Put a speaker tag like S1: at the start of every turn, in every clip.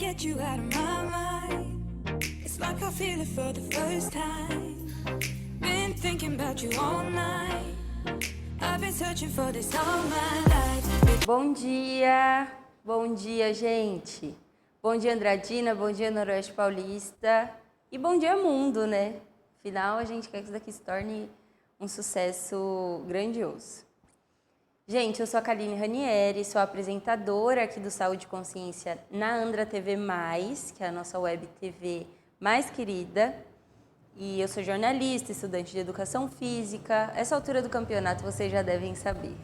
S1: get you out of my mind. It's like I feel it for the first time. Been thinking about you all night. I've been searching for this all my life.
S2: Bom dia, gente. Bom dia, Andradina, bom dia, Noroeste Paulista e bom dia, mundo, né? Afinal, a gente quer que isso daqui se torne um sucesso grandioso. Gente, eu sou a Kaline Ranieri, sou apresentadora aqui do Saúde e Consciência na Andra TV+, que é a nossa web TV mais querida. E eu sou jornalista, estudante de Educação Física. Essa altura do campeonato vocês já devem saber.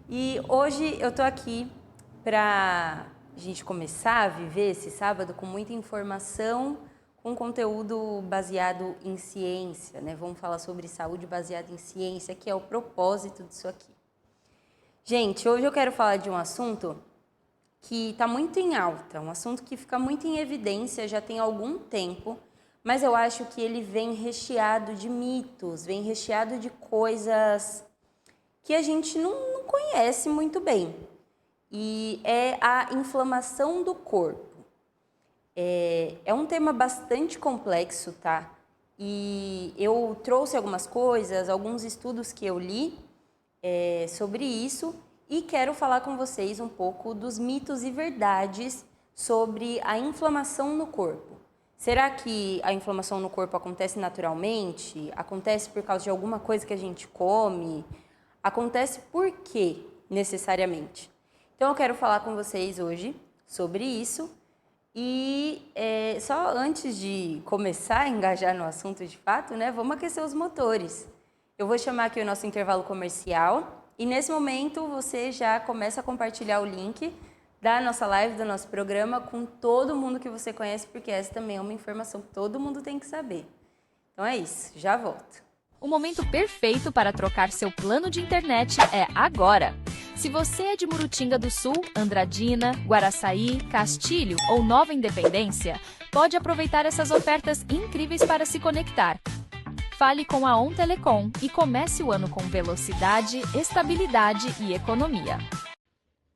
S2: E hoje eu tô aqui para a gente começar a viver esse sábado com muita informação, com conteúdo baseado em ciência, né? Vamos falar sobre saúde baseada em ciência, que é o propósito disso aqui. Gente, hoje eu quero falar de um assunto que está muito em alta, um assunto que fica muito em evidência já tem algum tempo, mas eu acho que ele vem recheado de mitos, vem recheado de coisas que a gente não conhece muito bem. E é a inflamação do corpo. É um tema bastante complexo, tá? E eu trouxe algumas coisas, alguns estudos que eu li sobre isso e quero falar com vocês um pouco dos mitos e verdades sobre a inflamação no corpo. Será que a inflamação no corpo acontece naturalmente? Acontece por causa de alguma coisa que a gente come? Acontece por quê, necessariamente? Então, eu quero falar com vocês hoje sobre isso. E só antes de começar a engajar no assunto de fato, né, vamos aquecer os motores. Eu vou chamar aqui o nosso intervalo comercial e nesse momento você já começa a compartilhar o link da nossa live, do nosso programa com todo mundo que você conhece, porque essa também é uma informação que todo mundo tem que saber. Então é isso, já volto.
S3: O momento perfeito para trocar seu plano de internet é agora. Se você é de Murutinga do Sul, Andradina, Guaraçaí, Castilho ou Nova Independência, pode aproveitar essas ofertas incríveis para se conectar. Fale com a On Telecom e comece o ano com velocidade, estabilidade e economia.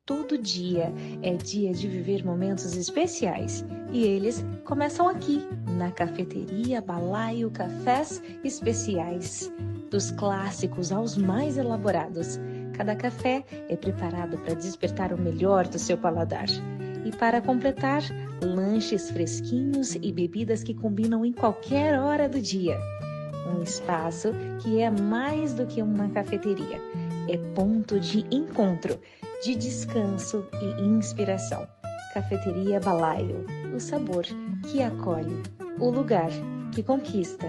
S4: Todo dia é dia de viver momentos especiais e eles começam aqui, na Cafeteria Balaio Cafés Especiais. Dos clássicos aos mais elaborados, cada café é preparado para despertar o melhor do seu paladar. E para completar, lanches fresquinhos e bebidas que combinam em qualquer hora do dia. Um espaço que é mais do que uma cafeteria, é ponto de encontro, de descanso e inspiração. Cafeteria Balaio, o sabor que acolhe, o lugar que conquista.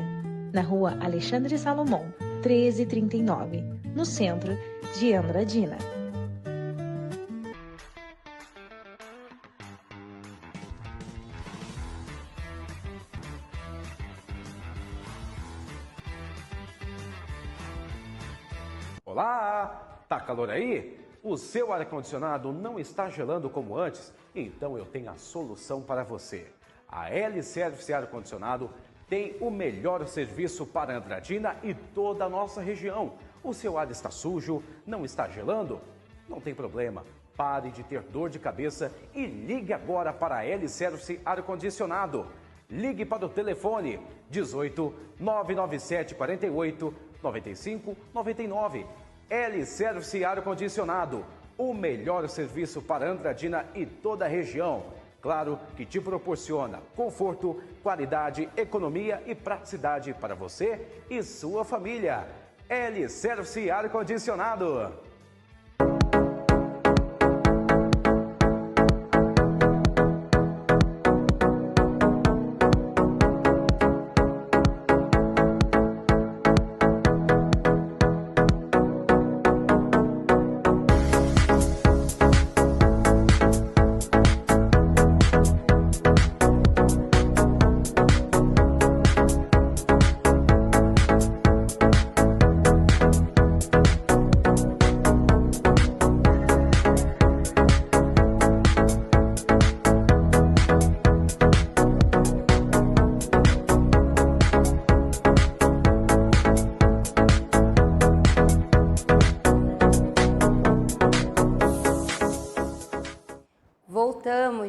S4: Na rua Alexandre Salomão, 1339, no centro de Andradina.
S5: Olá! Tá calor aí? O seu ar-condicionado não está gelando como antes? Então eu tenho a solução para você. A L-Service Ar-Condicionado tem o melhor serviço para Andradina e toda a nossa região. O seu ar está sujo? Não está gelando? Não tem problema. Pare de ter dor de cabeça e ligue agora para a L-Service Ar-Condicionado. Ligue para o telefone 18 997 48 95 99. L-Service Ar-Condicionado, o melhor serviço para Andradina e toda a região. Claro que te proporciona conforto, qualidade, economia e praticidade para você e sua família. L-Service Ar-Condicionado.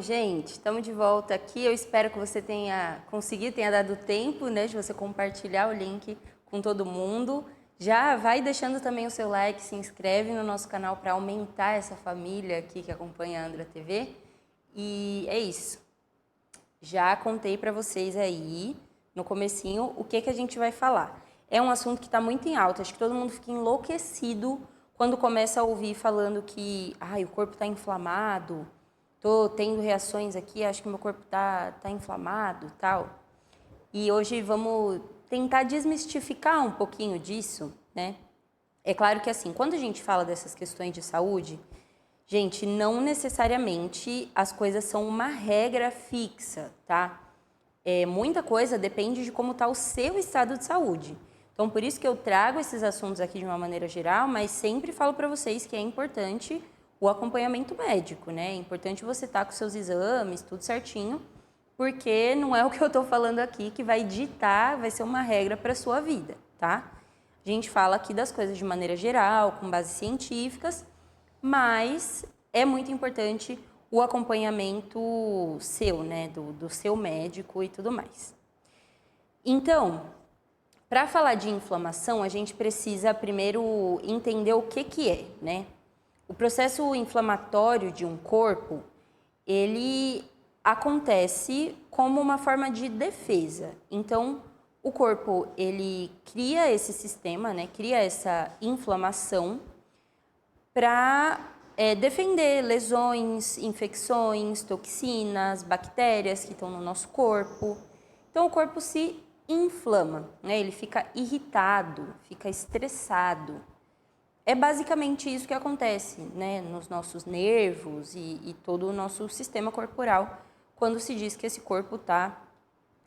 S2: gente, estamos de volta aqui. Eu espero que você tenha conseguido, tenha dado tempo, né, de você compartilhar o link com todo mundo. Já vai deixando também o seu like, se inscreve no nosso canal para aumentar essa família aqui que acompanha a Andra TV. E é isso. Já contei para vocês aí, no comecinho, o que a gente vai falar. É um assunto que está muito em alta, acho que todo mundo fica enlouquecido quando começa a ouvir falando que o corpo está inflamado, estou tendo reações aqui, acho que meu corpo tá inflamado, tal. E hoje vamos tentar desmistificar um pouquinho disso, né? É claro que assim, quando a gente fala dessas questões de saúde, gente, não necessariamente as coisas são uma regra fixa, tá? Muita coisa depende de como está o seu estado de saúde. Então, por isso que eu trago esses assuntos aqui de uma maneira geral, mas sempre falo para vocês que é importante o acompanhamento médico, né? É importante você estar com seus exames, tudo certinho, porque não é o que eu estou falando aqui que vai ditar, vai ser uma regra para a sua vida, tá? A gente fala aqui das coisas de maneira geral, com bases científicas, mas é muito importante o acompanhamento seu, né? Do seu médico e tudo mais. Então, para falar de inflamação, a gente precisa primeiro entender o que é, né? O processo inflamatório de um corpo, ele acontece como uma forma de defesa. Então, o corpo, ele cria esse sistema, né? Cria essa inflamação para defender lesões, infecções, toxinas, bactérias que estão no nosso corpo. Então, o corpo se inflama, né? Ele fica irritado, fica estressado. É basicamente isso que acontece, né? Nos nossos nervos e todo o nosso sistema corporal quando se diz que esse corpo está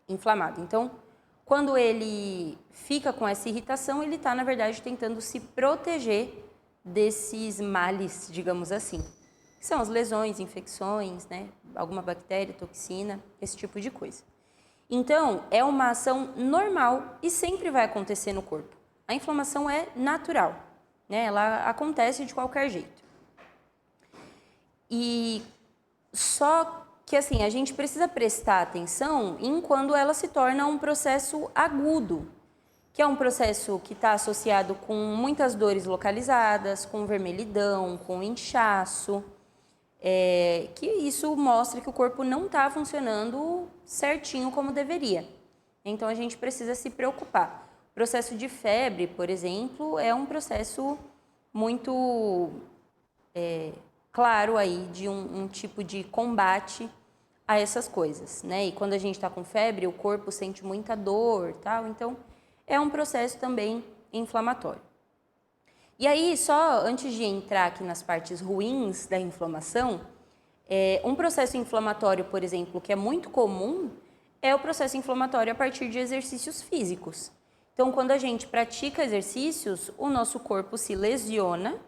S2: inflamado. Então, quando ele fica com essa irritação, ele está, na verdade, tentando se proteger desses males, digamos assim, que são as lesões, infecções, né? Alguma bactéria, toxina, esse tipo de coisa. Então, é uma ação normal e sempre vai acontecer no corpo. A inflamação é natural, né? Ela acontece de qualquer jeito. E só que, assim, a gente precisa prestar atenção em quando ela se torna um processo agudo, que é um processo que está associado com muitas dores localizadas, com vermelhidão, com inchaço, que isso mostra que o corpo não está funcionando certinho como deveria. Então, a gente precisa se preocupar. O processo de febre, por exemplo, é um processo muito claro aí de um tipo de combate a essas coisas, né? E quando a gente está com febre, o corpo sente muita dor, tal. Então, é um processo também inflamatório. E aí, só antes de entrar aqui nas partes ruins da inflamação, um processo inflamatório, por exemplo, que é muito comum, é o processo inflamatório a partir de exercícios físicos. Então, quando a gente pratica exercícios, o nosso corpo se lesiona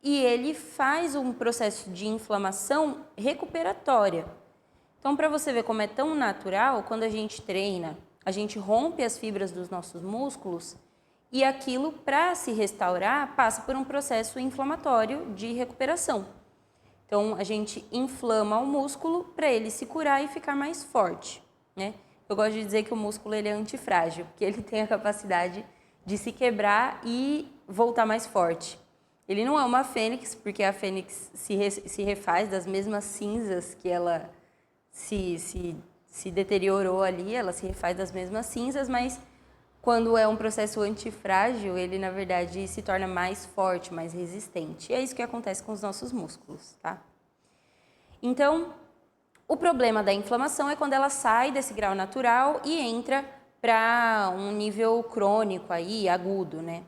S2: e ele faz um processo de inflamação recuperatória. Então, para você ver como é tão natural, quando a gente treina, a gente rompe as fibras dos nossos músculos e aquilo, para se restaurar, passa por um processo inflamatório de recuperação. Então, a gente inflama o músculo para ele se curar e ficar mais forte, né? Eu gosto de dizer que o músculo ele é antifrágil, porque ele tem a capacidade de se quebrar e voltar mais forte. Ele não é uma fênix, porque a fênix se refaz das mesmas cinzas que ela se deteriorou ali, ela se refaz das mesmas cinzas, mas quando é um processo antifrágil, ele, na verdade, se torna mais forte, mais resistente. E é isso que acontece com os nossos músculos, tá? Então, o problema da inflamação é quando ela sai desse grau natural e entra para um nível crônico aí, agudo, né?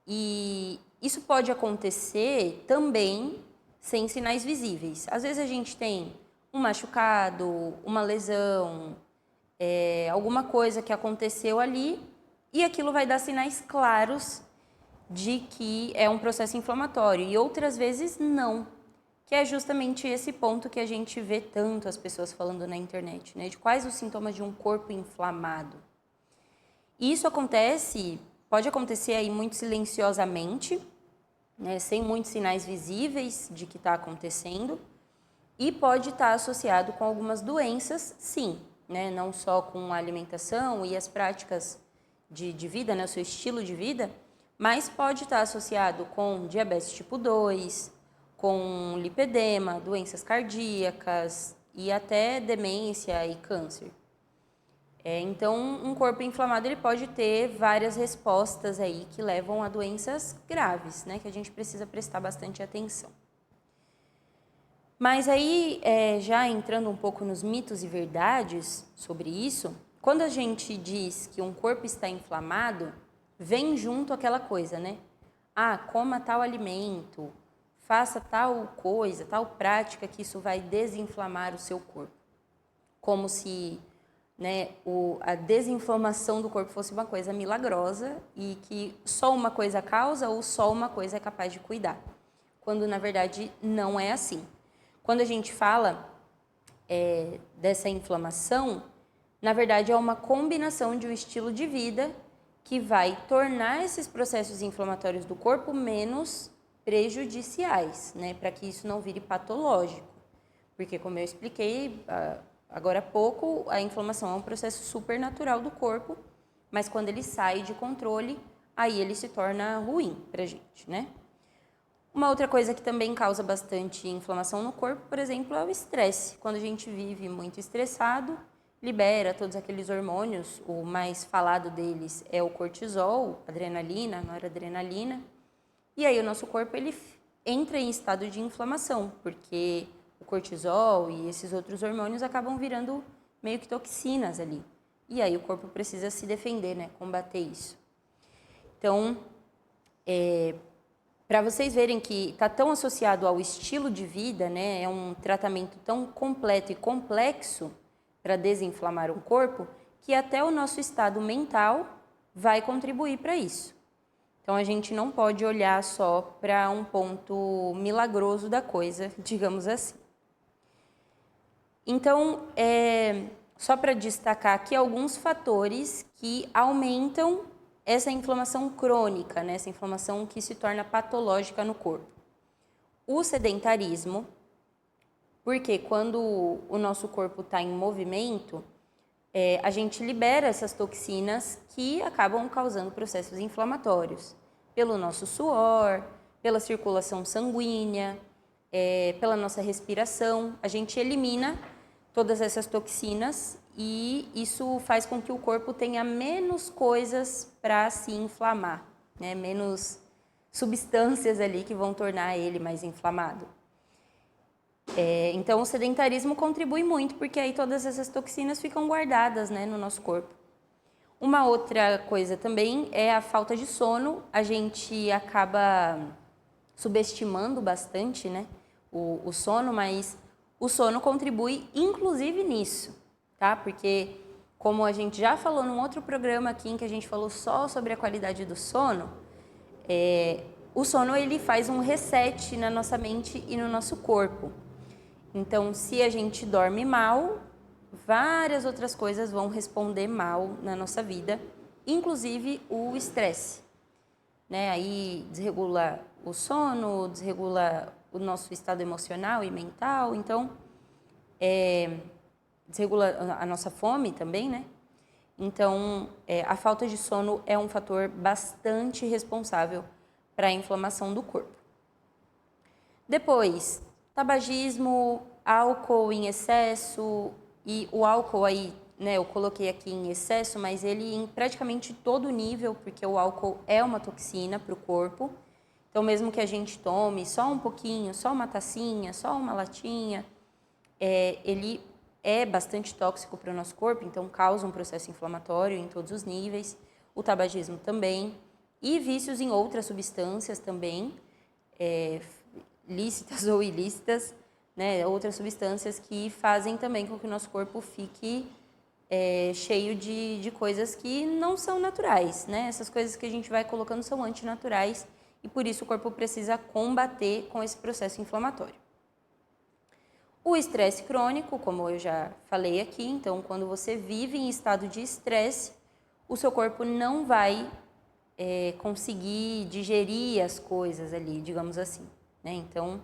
S2: E isso pode acontecer também sem sinais visíveis. Às vezes a gente tem um machucado, uma lesão, alguma coisa que aconteceu ali e aquilo vai dar sinais claros de que é um processo inflamatório e outras vezes não, que é justamente esse ponto que a gente vê tanto as pessoas falando na internet, né? De quais os sintomas de um corpo inflamado. E isso pode acontecer aí muito silenciosamente, né? Sem muitos sinais visíveis de que está acontecendo. e pode estar associado com algumas doenças, sim, né? Não só com a alimentação e as práticas de vida, né? O seu estilo de vida, mas pode estar associado com diabetes tipo 2, com lipedema, doenças cardíacas e até demência e câncer. Então, um corpo inflamado ele pode ter várias respostas aí que levam a doenças graves, né? Que a gente precisa prestar bastante atenção. Mas aí, já entrando um pouco nos mitos e verdades sobre isso, quando a gente diz que um corpo está inflamado, vem junto aquela coisa, né? Ah, coma tal alimento, faça tal coisa, tal prática que isso vai desinflamar o seu corpo. Como se, né, a desinflamação do corpo fosse uma coisa milagrosa e que só uma coisa causa ou só uma coisa é capaz de cuidar. Quando, na verdade, não é assim. Quando a gente fala dessa inflamação, na verdade é uma combinação de um estilo de vida que vai tornar esses processos inflamatórios do corpo menos prejudiciais, né? Para que isso não vire patológico. Porque, como eu expliquei agora há pouco, a inflamação é um processo supernatural do corpo, mas quando ele sai de controle, aí ele se torna ruim para a gente, né? Uma outra coisa que também causa bastante inflamação no corpo, por exemplo, é o estresse. Quando a gente vive muito estressado, libera todos aqueles hormônios, o mais falado deles é o cortisol, adrenalina, noradrenalina, e aí o nosso corpo ele entra em estado de inflamação, porque o cortisol e esses outros hormônios acabam virando meio que toxinas ali. E aí o corpo precisa se defender, né, combater isso. Então, para vocês verem que está tão associado ao estilo de vida, né, é um tratamento tão completo e complexo para desinflamar um corpo, que até o nosso estado mental vai contribuir para isso. Então, a gente não pode olhar só para um ponto milagroso da coisa, digamos assim. Então, só para destacar aqui alguns fatores que aumentam essa inflamação crônica, né? Essa inflamação que se torna patológica no corpo. O sedentarismo, porque quando o nosso corpo está em movimento, a gente libera essas toxinas que acabam causando processos inflamatórios. Pelo nosso suor, pela circulação sanguínea, pela nossa respiração, a gente elimina todas essas toxinas e isso faz com que o corpo tenha menos coisas para se inflamar, né? Menos substâncias ali que vão tornar ele mais inflamado. Então, o sedentarismo contribui muito, porque aí todas essas toxinas ficam guardadas, né, no nosso corpo. Uma outra coisa também é a falta de sono. A gente acaba subestimando bastante, né, o sono, mas o sono contribui inclusive nisso, tá? Porque, como a gente já falou num outro programa aqui em que a gente falou só sobre a qualidade do sono, o sono ele faz um reset na nossa mente e no nosso corpo. Então, se a gente dorme mal, várias outras coisas vão responder mal na nossa vida, inclusive o estresse, né? Aí desregula o sono, desregula o nosso estado emocional e mental, então desregula a nossa fome também, né? Então, a falta de sono é um fator bastante responsável para a inflamação do corpo. Depois, tabagismo, álcool em excesso, e o álcool aí, né, eu coloquei aqui em excesso, mas ele em praticamente todo nível, porque o álcool é uma toxina para o corpo. Então, mesmo que a gente tome só um pouquinho, só uma tacinha, só uma latinha, ele é bastante tóxico para o nosso corpo, então causa um processo inflamatório em todos os níveis. O tabagismo também, e vícios em outras substâncias também, lícitas ou ilícitas, né, outras substâncias que fazem também com que o nosso corpo fique cheio de coisas que não são naturais, né? Essas coisas que a gente vai colocando são antinaturais e por isso o corpo precisa combater com esse processo inflamatório. O estresse crônico, como eu já falei aqui, então quando você vive em estado de estresse, o seu corpo não vai conseguir digerir as coisas ali, digamos assim, né? Então,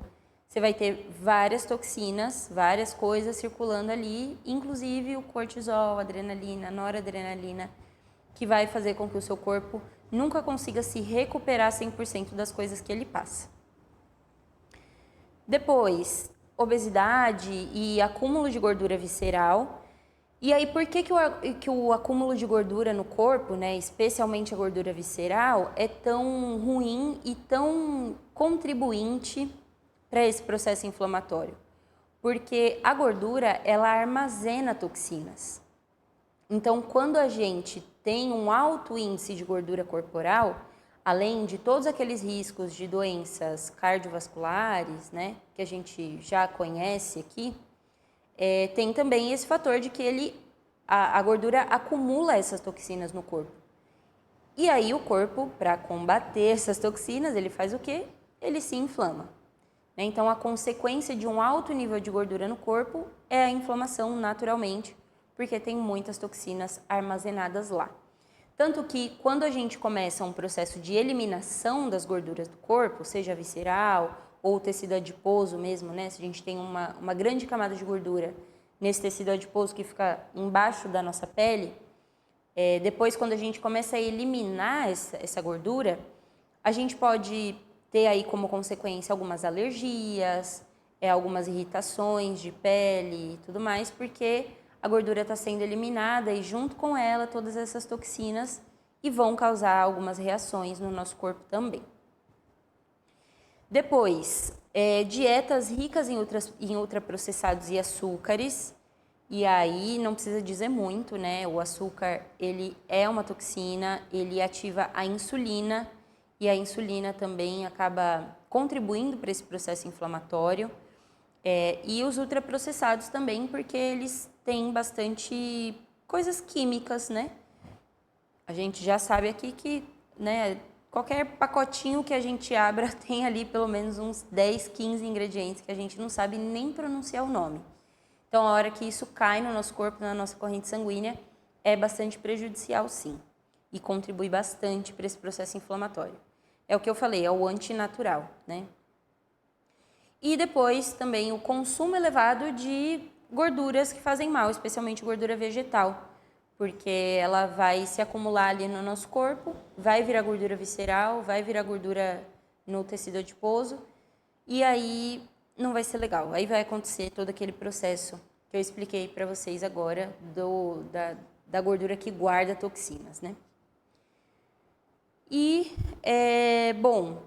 S2: você vai ter várias toxinas, várias coisas circulando ali, inclusive o cortisol, adrenalina, noradrenalina, que vai fazer com que o seu corpo nunca consiga se recuperar 100% das coisas que ele passa. Depois, obesidade e acúmulo de gordura visceral. E aí, por que o acúmulo de gordura no corpo, né, especialmente a gordura visceral, é tão ruim e tão contribuinte para esse processo inflamatório? Porque a gordura, ela armazena toxinas. Então, quando a gente tem um alto índice de gordura corporal, além de todos aqueles riscos de doenças cardiovasculares, né, que a gente já conhece aqui, tem também esse fator de que a gordura acumula essas toxinas no corpo. E aí o corpo, para combater essas toxinas, ele faz o quê? Ele se inflama. Então, a consequência de um alto nível de gordura no corpo é a inflamação naturalmente, porque tem muitas toxinas armazenadas lá. Tanto que quando a gente começa um processo de eliminação das gorduras do corpo, seja visceral ou tecido adiposo mesmo, né? Se a gente tem uma grande camada de gordura nesse tecido adiposo que fica embaixo da nossa pele, depois quando a gente começa a eliminar essa gordura, a gente pode ter aí como consequência algumas alergias, algumas irritações de pele e tudo mais, porque a gordura está sendo eliminada e junto com ela todas essas toxinas e vão causar algumas reações no nosso corpo também. Depois, dietas ricas em ultraprocessados e açúcares, e aí não precisa dizer muito, né? O açúcar, ele é uma toxina, ele ativa a insulina, e a insulina também acaba contribuindo para esse processo inflamatório. E os ultraprocessados também, porque eles têm bastante coisas químicas, né? A gente já sabe aqui que, né, qualquer pacotinho que a gente abra tem ali pelo menos uns 10, 15 ingredientes que a gente não sabe nem pronunciar o nome. Então, a hora que isso cai no nosso corpo, na nossa corrente sanguínea, é bastante prejudicial, sim. E contribui bastante para esse processo inflamatório. É o que eu falei, é o antinatural, né? E depois também o consumo elevado de gorduras que fazem mal, especialmente gordura vegetal, porque ela vai se acumular ali no nosso corpo, vai virar gordura visceral, vai virar gordura no tecido adiposo, e aí não vai ser legal. Aí vai acontecer todo aquele processo que eu expliquei para vocês agora da gordura que guarda toxinas, né? E, bom,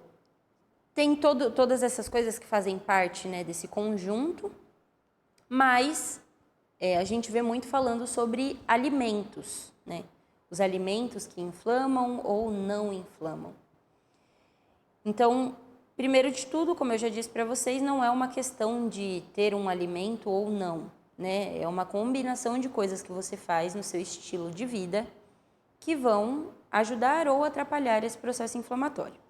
S2: tem todas essas coisas que fazem parte, né, desse conjunto, mas a gente vê muito falando sobre alimentos, né? Os alimentos que inflamam ou não inflamam. Então, primeiro de tudo, como eu já disse para vocês, não é uma questão de ter um alimento ou não, né? É uma combinação de coisas que você faz no seu estilo de vida que vão ajudar ou atrapalhar esse processo inflamatório.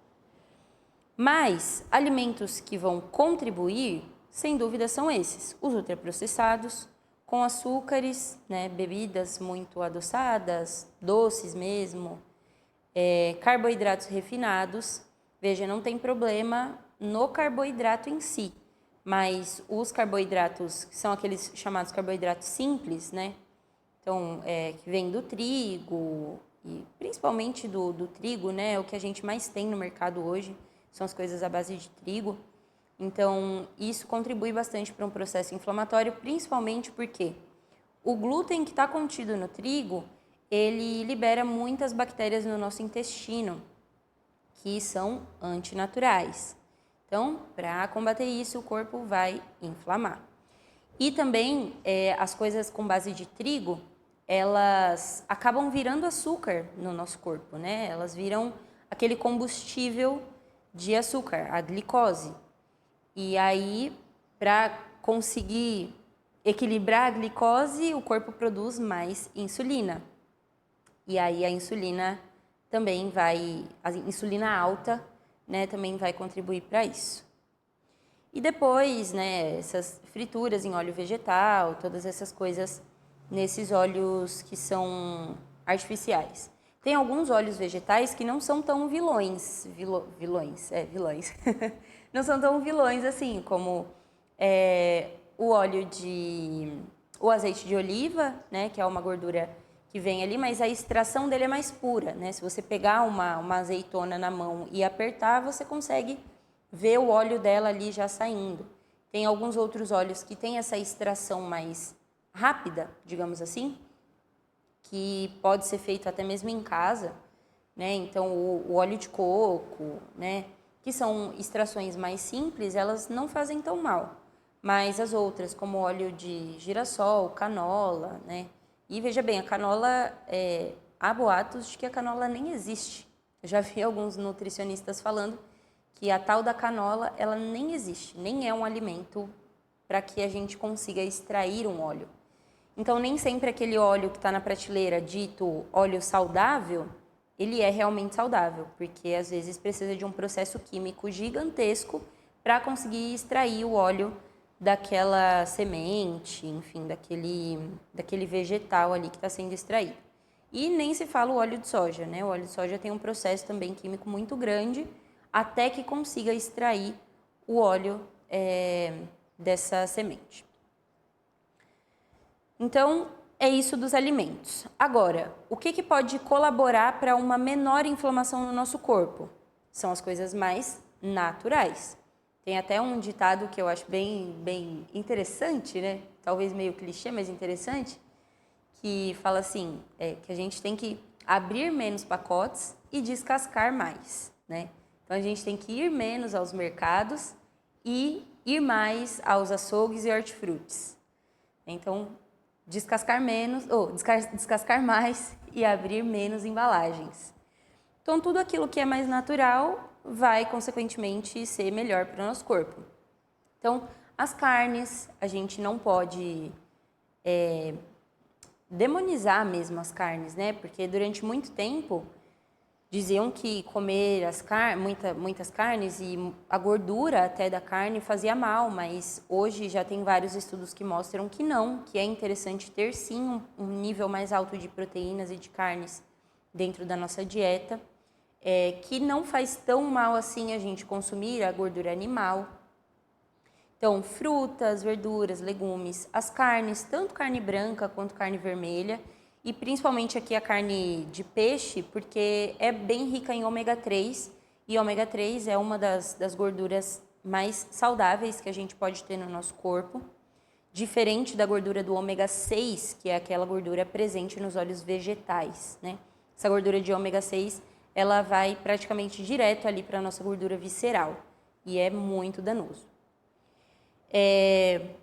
S2: Mas alimentos que vão contribuir, sem dúvida, são esses: os ultraprocessados, com açúcares, né, bebidas muito adoçadas, doces mesmo, carboidratos refinados. Veja, não tem problema no carboidrato em si, mas os carboidratos, que são aqueles chamados carboidratos simples, né? Então, que vem do trigo, e principalmente do trigo, né? O que a gente mais tem no mercado hoje são as coisas à base de trigo. Então, isso contribui bastante para um processo inflamatório, principalmente porque o glúten que está contido no trigo, ele libera muitas bactérias no nosso intestino, que são antinaturais. Então, para combater isso, o corpo vai inflamar. E também, as coisas com base de trigo, elas acabam virando açúcar no nosso corpo, né? Elas viram aquele combustível de açúcar, a glicose. E aí, para conseguir equilibrar a glicose, o corpo produz mais insulina. E aí a insulina também a insulina alta, né, também vai contribuir para isso. E depois, né, essas frituras em óleo vegetal, todas essas coisas nesses óleos que são artificiais. Tem alguns óleos vegetais que não são tão vilões. Não são tão vilões assim, como o azeite de oliva, né, que é uma gordura que vem ali, mas a extração dele é mais pura, né? Se você pegar uma azeitona na mão e apertar, você consegue ver o óleo dela ali já saindo. Tem alguns outros óleos que têm essa extração mais rápida, digamos assim, que pode ser feito até mesmo em casa, né? Então, o óleo de coco, né, que são extrações mais simples, elas não fazem tão mal. Mas as outras, como óleo de girassol, canola, né? E veja bem, a canola, há boatos de que a canola nem existe. Eu já vi alguns nutricionistas falando que a tal da canola, ela nem existe, nem é um alimento para que a gente consiga extrair um óleo. Então, nem sempre aquele óleo que está na prateleira, dito óleo saudável, ele é realmente saudável, porque às vezes precisa de um processo químico gigantesco para conseguir extrair o óleo daquela semente, enfim, daquele vegetal ali que está sendo extraído. E nem se fala o óleo de soja, né? O óleo de soja tem um processo também químico muito grande até que consiga extrair o óleo dessa semente. Então, é isso dos alimentos. Agora, o que pode colaborar para uma menor inflamação no nosso corpo? São as coisas mais naturais. Tem até um ditado que eu acho bem interessante, né? Talvez meio clichê, mas interessante, que fala assim, que a gente tem que abrir menos pacotes e descascar mais, né? Então, a gente tem que ir menos aos mercados e ir mais aos açougues e hortifrutis. Então, descascar mais e abrir menos embalagens. Então, tudo aquilo que é mais natural vai, consequentemente, ser melhor para o nosso corpo. Então, as carnes, a gente não pode demonizar mesmo as carnes, né? Porque durante muito tempo diziam que comer muitas carnes e a gordura até da carne fazia mal, mas hoje já tem vários estudos que mostram que não, que é interessante ter sim um nível mais alto de proteínas e de carnes dentro da nossa dieta, que não faz tão mal assim a gente consumir a gordura animal. Então, frutas, verduras, legumes, as carnes, tanto carne branca quanto carne vermelha, e principalmente aqui a carne de peixe, porque é bem rica em ômega 3, e ômega 3 é uma das gorduras mais saudáveis que a gente pode ter no nosso corpo, diferente da gordura do ômega 6, que é aquela gordura presente nos óleos vegetais, né? Essa gordura de ômega 6, ela vai praticamente direto ali para a nossa gordura visceral, e é muito danoso.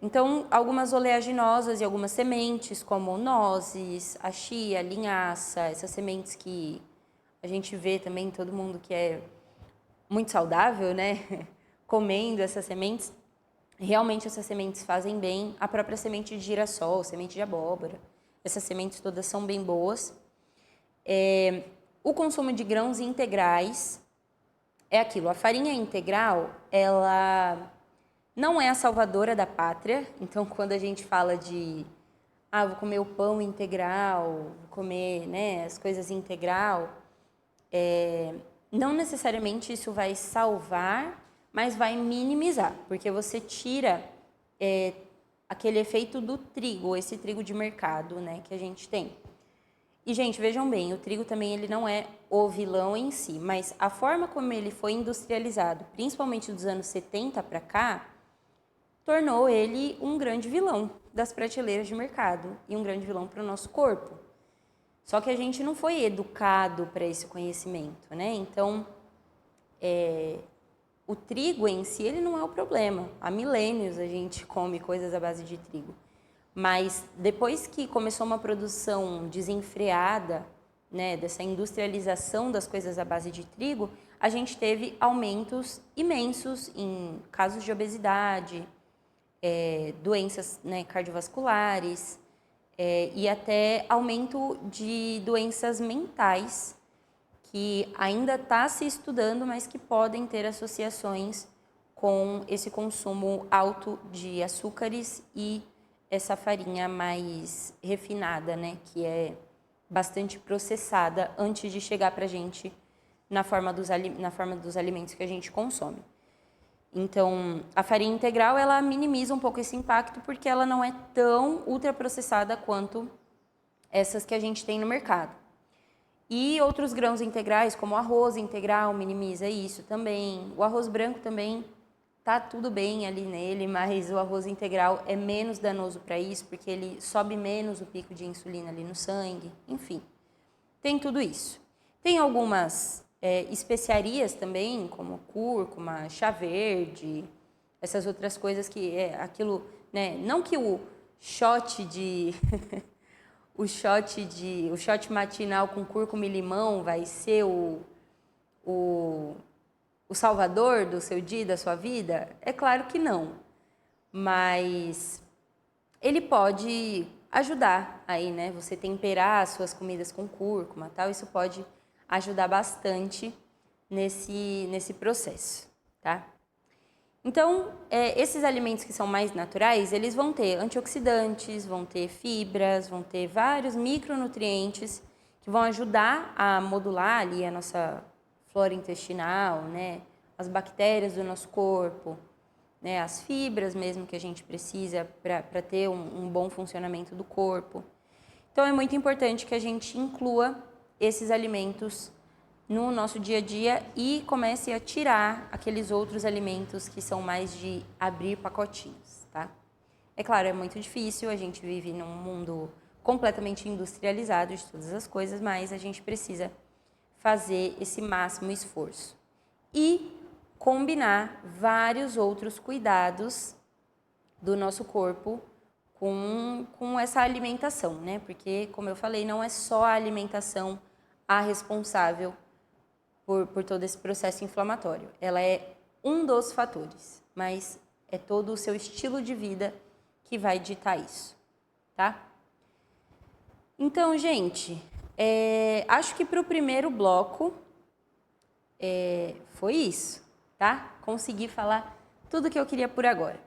S2: Então, algumas oleaginosas e algumas sementes, como nozes, a chia, a linhaça, essas sementes que a gente vê também todo mundo que é muito saudável, né? Comendo essas sementes. Realmente essas sementes fazem bem. A própria semente de girassol, semente de abóbora, essas sementes todas são bem boas. O consumo de grãos integrais é aquilo. A farinha integral, ela não é a salvadora da pátria. Então, quando a gente fala de vou comer o pão integral, vou comer, né, as coisas integral, não necessariamente isso vai salvar, mas vai minimizar, porque você tira aquele efeito do trigo, esse trigo de mercado, né, que a gente tem. E, gente, vejam bem, o trigo também ele não é o vilão em si, mas a forma como ele foi industrializado, principalmente dos anos 70 para cá, tornou ele um grande vilão das prateleiras de mercado e um grande vilão para o nosso corpo. Só que a gente não foi educado para esse conhecimento, né? Então, o trigo em si, ele não é o problema. Há milênios a gente come coisas à base de trigo. Mas depois que começou uma produção desenfreada, né, dessa industrialização das coisas à base de trigo, a gente teve aumentos imensos em casos de obesidade, doenças, né, cardiovasculares, e até aumento de doenças mentais, que ainda está se estudando, mas que podem ter associações com esse consumo alto de açúcares e essa farinha mais refinada, né, que é bastante processada antes de chegar para a gente na forma dos alimentos que a gente consome. Então, a farinha integral, ela minimiza um pouco esse impacto porque ela não é tão ultraprocessada quanto essas que a gente tem no mercado. E outros grãos integrais, como o arroz integral, minimiza isso também. O arroz branco também tá tudo bem ali nele, mas o arroz integral é menos danoso para isso, porque ele sobe menos o pico de insulina ali no sangue. Enfim, tem tudo isso. Tem algumas especiarias também, como cúrcuma, chá verde, essas outras coisas que é aquilo, né? Não que o shot de o shot matinal com cúrcuma e limão vai ser o salvador do seu dia, da sua vida? É claro que não. Mas ele pode ajudar aí, né? Você temperar as suas comidas com cúrcuma, tal, isso pode ajudar bastante nesse processo, tá? Então, esses alimentos que são mais naturais, eles vão ter antioxidantes, vão ter fibras, vão ter vários micronutrientes que vão ajudar a modular ali a nossa flora intestinal, né? As bactérias do nosso corpo, né? As fibras mesmo que a gente precisa para ter um bom funcionamento do corpo. Então, é muito importante que a gente inclua esses alimentos no nosso dia a dia e comece a tirar aqueles outros alimentos que são mais de abrir pacotinhos, tá? É claro, é muito difícil, a gente vive num mundo completamente industrializado de todas as coisas, mas a gente precisa fazer esse máximo esforço. E combinar vários outros cuidados do nosso corpo com essa alimentação, né? Porque, como eu falei, não é só a alimentação a responsável por todo esse processo inflamatório. Ela é um dos fatores, mas é todo o seu estilo de vida que vai ditar isso, tá? Então, gente, acho que para o primeiro bloco foi isso, tá? Consegui falar tudo que eu queria por agora.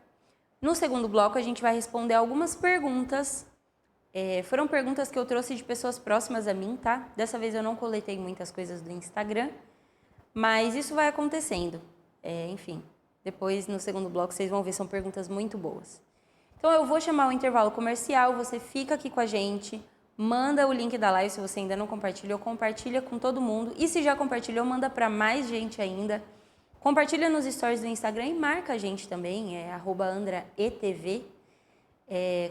S2: No segundo bloco, a gente vai responder algumas perguntas. Foram perguntas que eu trouxe de pessoas próximas a mim, tá? Dessa vez eu não coletei muitas coisas do Instagram, mas isso vai acontecendo. Enfim, depois no segundo bloco vocês vão ver, são perguntas muito boas. Então eu vou chamar o intervalo comercial, você fica aqui com a gente, manda o link da live se você ainda não compartilhou, compartilha com todo mundo. E se já compartilhou, manda para mais gente ainda. Compartilha nos stories do Instagram e marca a gente também, @andraetv.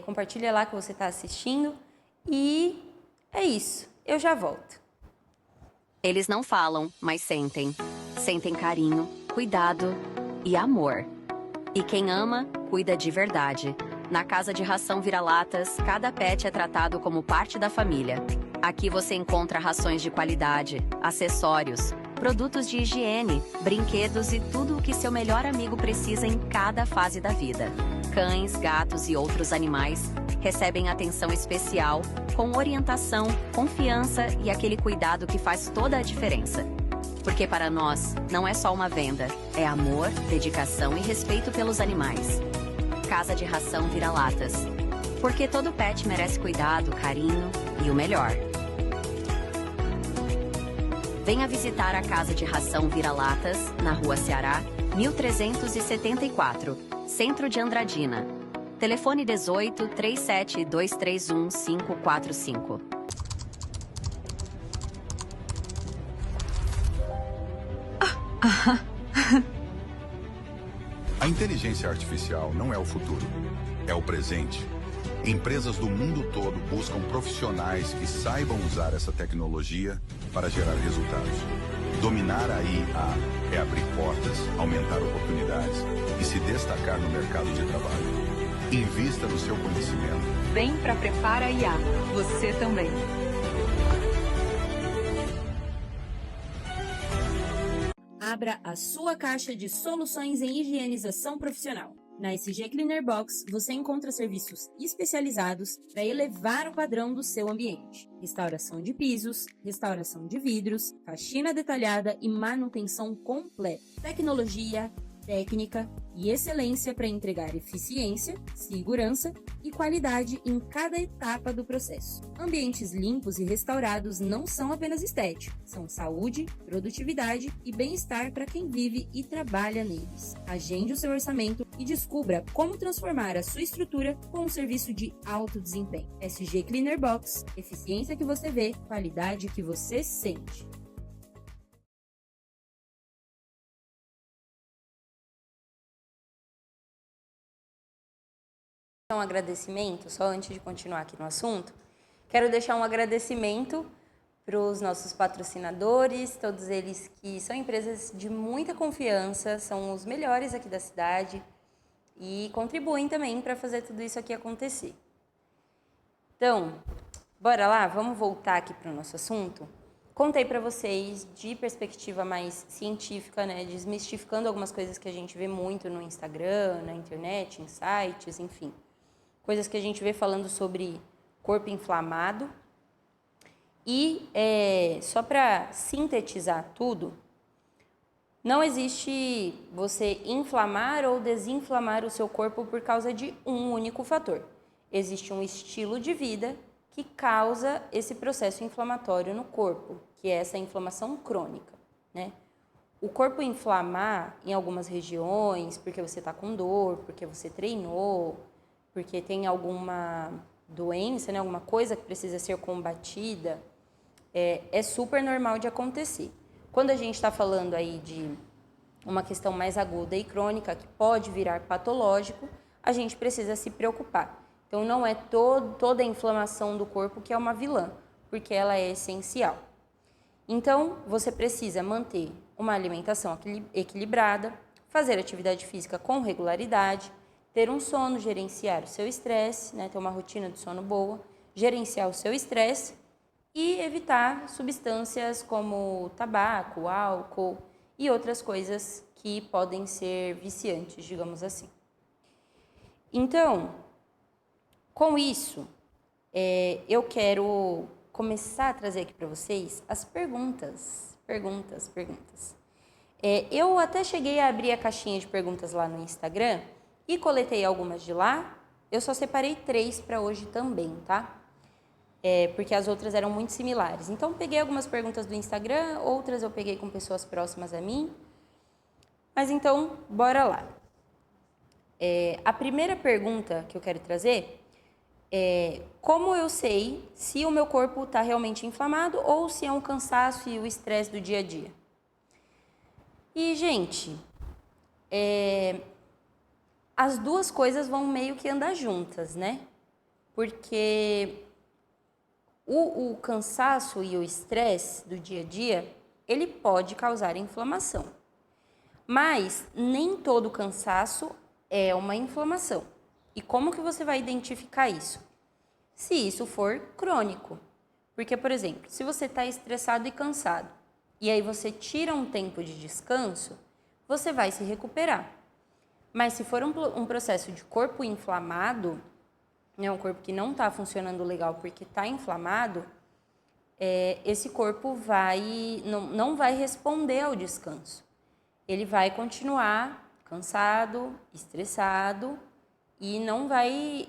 S2: Compartilha lá que você está assistindo. E é isso, eu já volto.
S6: Eles não falam, mas sentem. Sentem carinho, cuidado e amor. E quem ama, cuida de verdade. Na Casa de Ração Vira-Latas, cada pet é tratado como parte da família. Aqui você encontra rações de qualidade, acessórios, produtos de higiene, brinquedos e tudo o que seu melhor amigo precisa em cada fase da vida. Cães, gatos e outros animais recebem atenção especial, com orientação, confiança e aquele cuidado que faz toda a diferença. Porque para nós, não é só uma venda, é amor, dedicação e respeito pelos animais. Casa de Ração Vira-Latas. Porque todo pet merece cuidado, carinho e o melhor. Venha visitar a Casa de Ração Vira-Latas, na Rua Ceará, 1374, Centro de Andradina. Telefone 18 37 231 545.
S7: A inteligência artificial não é o futuro, é o presente. Empresas do mundo todo buscam profissionais que saibam usar essa tecnologia para gerar resultados. Dominar a IA é abrir portas, aumentar oportunidades e se destacar no mercado de trabalho. Invista no seu conhecimento.
S8: Vem para Prepara IA, você também.
S2: Abra a sua caixa de soluções em higienização profissional. Na SG Cleaner Box, você encontra serviços especializados para elevar o padrão do seu ambiente. Restauração de pisos, restauração de vidros, faxina detalhada e manutenção completa. Tecnologia,
S9: técnica e excelência para entregar eficiência, segurança e qualidade em cada etapa do processo. Ambientes limpos e restaurados não são apenas estéticos, são saúde, produtividade e bem-estar para quem vive e trabalha neles. Agende o seu orçamento e descubra como transformar a sua estrutura com um serviço de alto desempenho. SG Cleaner Box, eficiência que você vê, qualidade que você sente.
S2: Um agradecimento, só antes de continuar aqui no assunto, quero deixar um agradecimento para os nossos patrocinadores, todos eles que são empresas de muita confiança, são os melhores aqui da cidade e contribuem também para fazer tudo isso aqui acontecer. Então, bora lá, vamos voltar aqui para o nosso assunto. Contei para vocês de perspectiva mais científica, né, desmistificando algumas coisas que a gente vê muito no Instagram, na internet, em sites, enfim. Coisas que a gente vê falando sobre corpo inflamado. E só para sintetizar tudo, não existe você inflamar ou desinflamar o seu corpo por causa de um único fator. Existe um estilo de vida que causa esse processo inflamatório no corpo, que é essa inflamação crônica, né? O corpo inflamar em algumas regiões, porque você está com dor, porque você treinou, porque tem alguma doença, né, alguma coisa que precisa ser combatida, é super normal de acontecer. Quando a gente está falando aí de uma questão mais aguda e crônica, que pode virar patológico, a gente precisa se preocupar. Então, não é toda a inflamação do corpo que é uma vilã, porque ela é essencial. Então, você precisa manter uma alimentação equilibrada, fazer atividade física com regularidade, ter um sono, gerenciar o seu estresse, né, ter uma rotina de sono boa, gerenciar o seu estresse e evitar substâncias como tabaco, álcool e outras coisas que podem ser viciantes, digamos assim. Então, com isso, eu quero começar a trazer aqui para vocês as perguntas. Eu até cheguei a abrir a caixinha de perguntas lá no Instagram e coletei algumas de lá. Eu só separei 3 para hoje também, tá? Porque as outras eram muito similares. Então, peguei algumas perguntas do Instagram, outras eu peguei com pessoas próximas a mim. Mas então, bora lá. A primeira pergunta que eu quero trazer é: como eu sei se o meu corpo está realmente inflamado ou se é um cansaço e o estresse do dia a dia? E, gente, as duas coisas vão meio que andar juntas, né? Porque o cansaço e o estresse do dia a dia, ele pode causar inflamação. Mas nem todo cansaço é uma inflamação. E como que você vai identificar isso? Se isso for crônico. Porque, por exemplo, se você está estressado e cansado, e aí você tira um tempo de descanso, você vai se recuperar. Mas se for um processo de corpo inflamado, né, um corpo que não está funcionando legal porque está inflamado, esse corpo não vai responder ao descanso. Ele vai continuar cansado, estressado e não vai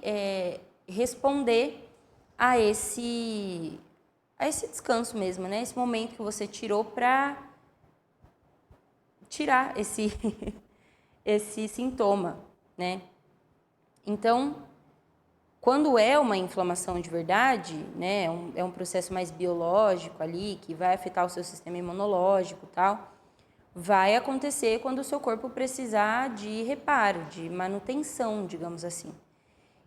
S2: responder a esse descanso mesmo, né? Esse momento que você tirou para tirar esse sintoma, né? Então, quando é uma inflamação de verdade, né, é um processo mais biológico ali, que vai afetar o seu sistema imunológico e tal, vai acontecer quando o seu corpo precisar de reparo, de manutenção, digamos assim.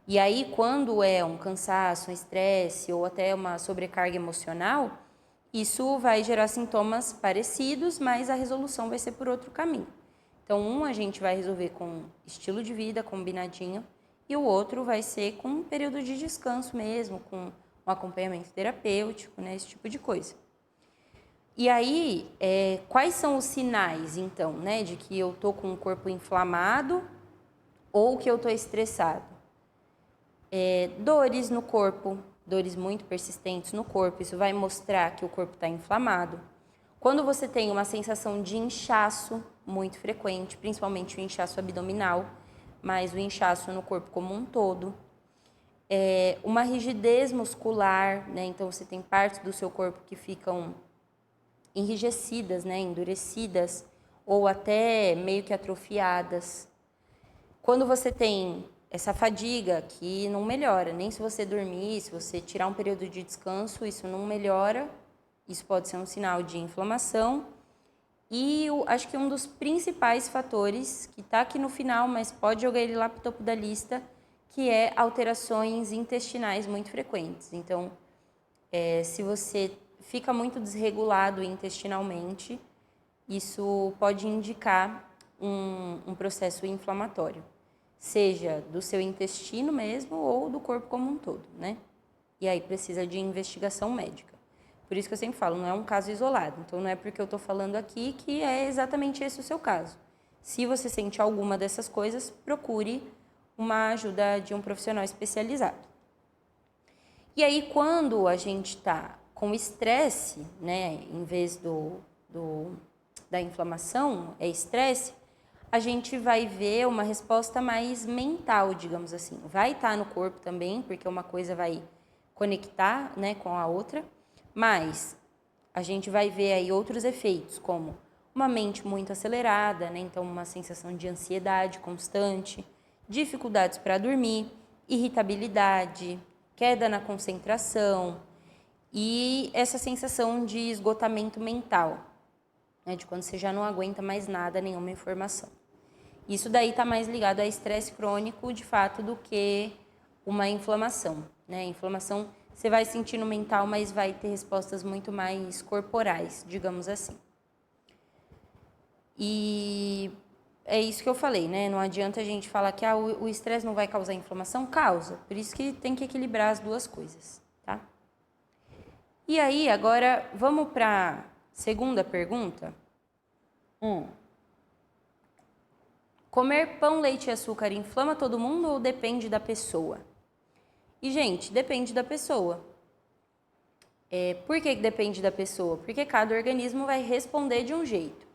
S2: E aí, quando é um cansaço, um estresse ou até uma sobrecarga emocional, isso vai gerar sintomas parecidos, mas a resolução vai ser por outro caminho. Então, a gente vai resolver com estilo de vida combinadinho e o outro vai ser com um período de descanso mesmo, com um acompanhamento terapêutico, né, esse tipo de coisa. E aí, quais são os sinais, então, né, de que eu tô com o corpo inflamado ou que eu tô estressado? Dores no corpo, dores muito persistentes no corpo, isso vai mostrar que o corpo está inflamado. Quando você tem uma sensação de inchaço, muito frequente, principalmente o inchaço abdominal, mas o inchaço no corpo como um todo. Uma rigidez muscular, né? Então você tem partes do seu corpo que ficam enrijecidas, né? Endurecidas ou até meio que atrofiadas. Quando você tem essa fadiga que não melhora, nem se você dormir, se você tirar um período de descanso, isso não melhora, isso pode ser um sinal de inflamação. E acho que um dos principais fatores, que está aqui no final, mas pode jogar ele lá para o topo da lista, que é alterações intestinais muito frequentes. Então, se você fica muito desregulado intestinalmente, isso pode indicar um processo inflamatório, seja do seu intestino mesmo ou do corpo como um todo, né? E aí precisa de investigação médica. Por isso que eu sempre falo, não é um caso isolado. Então, não é porque eu estou falando aqui que é exatamente esse o seu caso. Se você sente alguma dessas coisas, procure uma ajuda de um profissional especializado. E aí, quando a gente está com estresse, né, em vez da inflamação, é estresse, a gente vai ver uma resposta mais mental, digamos assim. Vai estar no corpo também, porque uma coisa vai conectar, né, com a outra, mas a gente vai ver aí outros efeitos, como uma mente muito acelerada, né, então uma sensação de ansiedade constante, dificuldades para dormir, irritabilidade, queda na concentração e essa sensação de esgotamento mental, né, de quando você já não aguenta mais nada, nenhuma informação. Isso daí está mais ligado a estresse crônico, de fato, do que uma inflamação, né? Inflamação você vai sentir no mental, mas vai ter respostas muito mais corporais, digamos assim. E é isso que eu falei, né? Não adianta a gente falar que o estresse não vai causar inflamação, causa. Por isso que tem que equilibrar as duas coisas, tá? E aí, agora, vamos para a segunda pergunta. Comer pão, leite e açúcar inflama todo mundo ou depende da pessoa? E, gente, depende da pessoa. Por que depende da pessoa? Porque cada organismo vai responder de um jeito.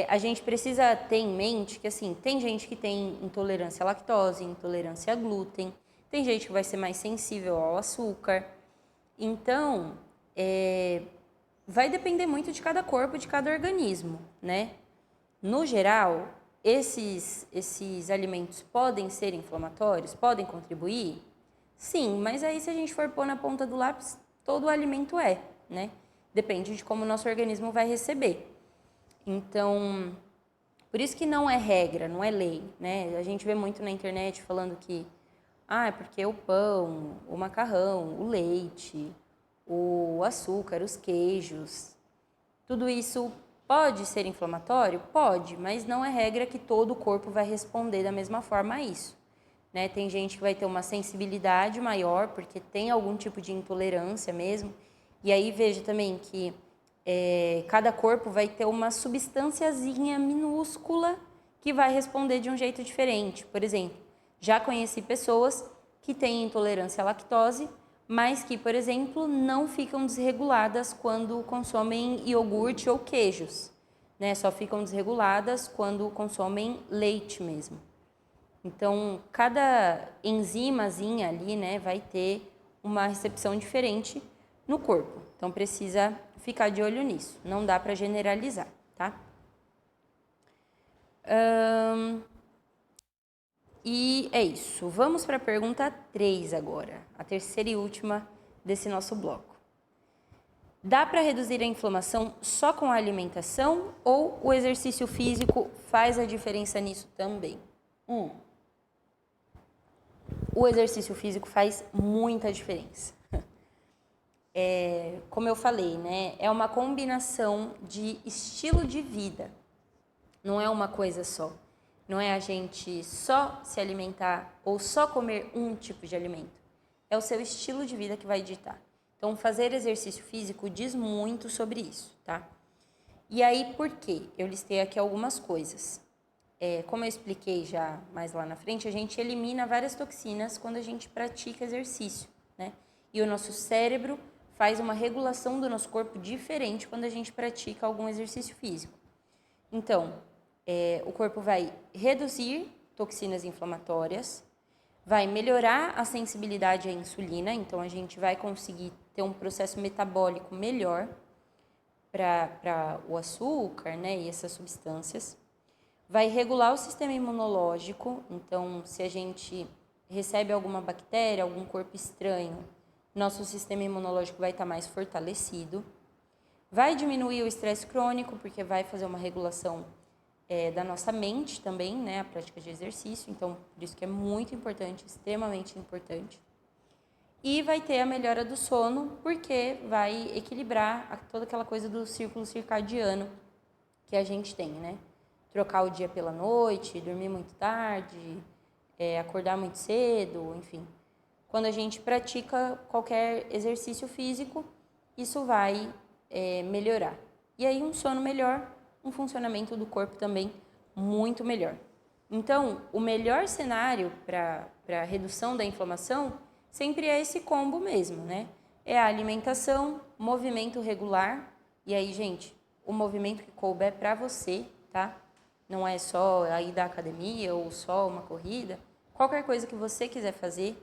S2: A gente precisa ter em mente que, assim, tem gente que tem intolerância à lactose, intolerância a glúten, tem gente que vai ser mais sensível ao açúcar. Então, vai depender muito de cada corpo, de cada organismo, né? No geral, esses alimentos podem ser inflamatórios? Podem contribuir? Sim, mas aí se a gente for pôr na ponta do lápis, todo alimento né? Depende de como o nosso organismo vai receber. Então, por isso que não é regra, não é lei, né? A gente vê muito na internet falando que é porque o pão, o macarrão, o leite, o açúcar, os queijos, tudo isso pode ser inflamatório? Pode, mas não é regra que todo o corpo vai responder da mesma forma a isso, né? Tem gente que vai ter uma sensibilidade maior, porque tem algum tipo de intolerância mesmo, e aí veja também que cada corpo vai ter uma substânciazinha minúscula que vai responder de um jeito diferente. Por exemplo, já conheci pessoas que têm intolerância à lactose, mas que, por exemplo, não ficam desreguladas quando consomem iogurte ou queijos, né? Só ficam desreguladas quando consomem leite mesmo. Então, cada enzimazinha ali, né, vai ter uma recepção diferente no corpo. Então, precisa ficar de olho nisso. Não dá para generalizar, tá? E é isso. Vamos para a pergunta 3 agora, a terceira e última desse nosso bloco. Dá para reduzir a inflamação só com a alimentação ou o exercício físico faz a diferença nisso também? O exercício físico faz muita diferença. Como eu falei, né? É uma combinação de estilo de vida. Não é uma coisa só. Não é a gente só se alimentar ou só comer um tipo de alimento. É o seu estilo de vida que vai ditar. Então, fazer exercício físico diz muito sobre isso, tá? E aí, por quê? Eu listei aqui algumas coisas. Como eu expliquei já mais lá na frente, a gente elimina várias toxinas quando a gente pratica exercício, né? E o nosso cérebro faz uma regulação do nosso corpo diferente quando a gente pratica algum exercício físico. Então, o corpo vai reduzir toxinas inflamatórias, vai melhorar a sensibilidade à insulina, então a gente vai conseguir ter um processo metabólico melhor para o açúcar, né, e essas substâncias. Vai regular o sistema imunológico, então se a gente recebe alguma bactéria, algum corpo estranho, nosso sistema imunológico vai estar mais fortalecido. Vai diminuir o estresse crônico, porque vai fazer uma regulação da nossa mente também, né, a prática de exercício, então por isso que é muito importante, extremamente importante. E vai ter a melhora do sono, porque vai equilibrar toda aquela coisa do círculo circadiano que a gente tem, né? Trocar o dia pela noite, dormir muito tarde, acordar muito cedo, enfim. Quando a gente pratica qualquer exercício físico, isso vai melhorar. E aí um sono melhor, um funcionamento do corpo também muito melhor. Então, o melhor cenário para redução da inflamação sempre é esse combo mesmo, né? É a alimentação, movimento regular. E aí, gente, o movimento que couber para você, tá? Não é só a ir da academia ou só uma corrida. Qualquer coisa que você quiser fazer.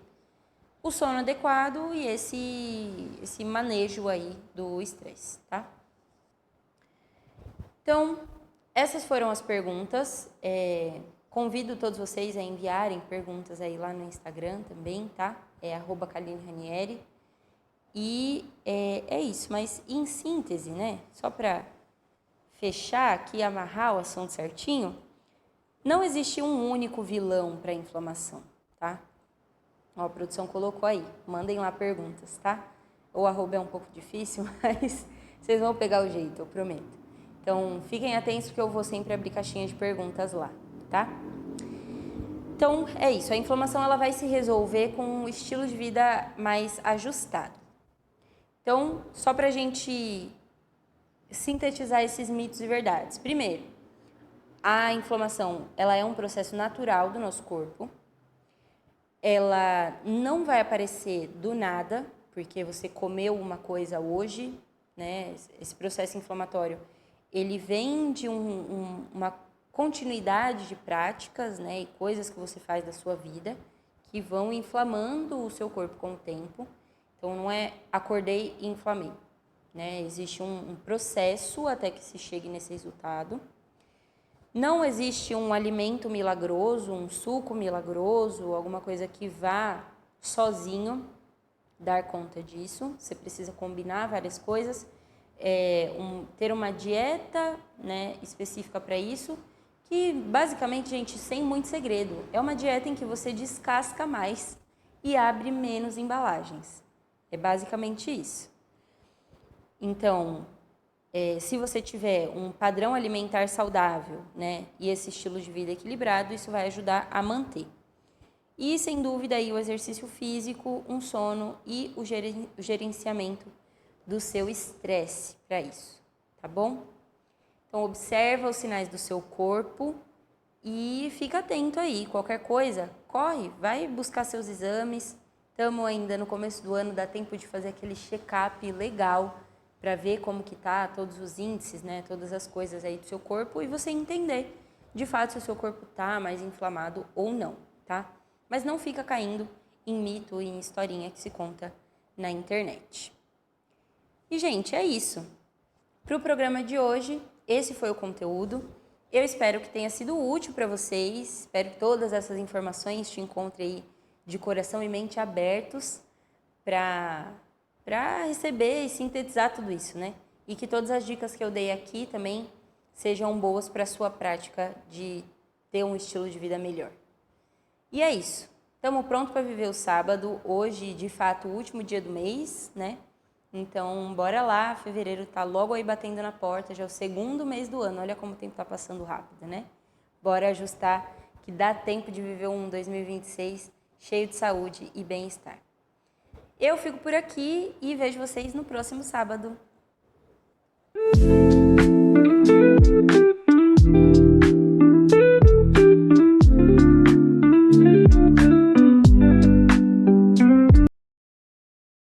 S2: O sono adequado e esse manejo aí do estresse, tá? Então, essas foram as perguntas. Convido todos vocês a enviarem perguntas aí lá no Instagram também, tá? @KalineRanieri. E é isso, mas em síntese, né? Só para fechar aqui, amarrar o assunto certinho, não existe um único vilão para a inflamação, tá? Ó, a produção colocou aí, mandem lá perguntas, tá? O arroba é um pouco difícil, mas vocês vão pegar o jeito, eu prometo. Então, fiquem atentos que eu vou sempre abrir caixinha de perguntas lá, tá? Então, é isso. A inflamação ela vai se resolver com um estilo de vida mais ajustado. Então, só para a gente sintetizar esses mitos e verdades. Primeiro, a inflamação ela é um processo natural do nosso corpo. Ela não vai aparecer do nada, porque você comeu uma coisa hoje, né? Esse processo inflamatório ele vem de uma continuidade de práticas, né, e coisas que você faz da sua vida que vão inflamando o seu corpo com o tempo. Então, não é acordei e inflamei, né? Existe um processo até que se chegue nesse resultado. Não existe um alimento milagroso, um suco milagroso, alguma coisa que vá sozinho dar conta disso. Você precisa combinar várias coisas. Ter uma dieta, né, específica para isso, que basicamente, gente, sem muito segredo, é uma dieta em que você descasca mais e abre menos embalagens. É basicamente isso. Então, se você tiver um padrão alimentar saudável, né, e esse estilo de vida equilibrado, isso vai ajudar a manter. E, sem dúvida, aí, o exercício físico, um sono e o gerenciamento do seu estresse para isso, tá bom? Então, observa os sinais do seu corpo e fica atento aí. Qualquer coisa, corre, vai buscar seus exames. Estamos ainda no começo do ano, dá tempo de fazer aquele check-up legal para ver como que tá todos os índices, né? Todas as coisas aí do seu corpo e você entender, de fato, se o seu corpo tá mais inflamado ou não, tá? Mas não fica caindo em mito e em historinha que se conta na internet. E, gente, é isso. Para o programa de hoje, esse foi o conteúdo. Eu espero que tenha sido útil para vocês. Espero que todas essas informações te encontrem aí de coração e mente abertos para receber e sintetizar tudo isso, né? E que todas as dicas que eu dei aqui também sejam boas para a sua prática de ter um estilo de vida melhor. E é isso. Estamos prontos para viver o sábado. Hoje, de fato, o último dia do mês, né? Então, bora lá, fevereiro tá logo aí batendo na porta, já é o segundo mês do ano, olha como o tempo tá passando rápido, né? Bora ajustar, que dá tempo de viver um 2026 cheio de saúde e bem-estar. Eu fico por aqui e vejo vocês no próximo sábado.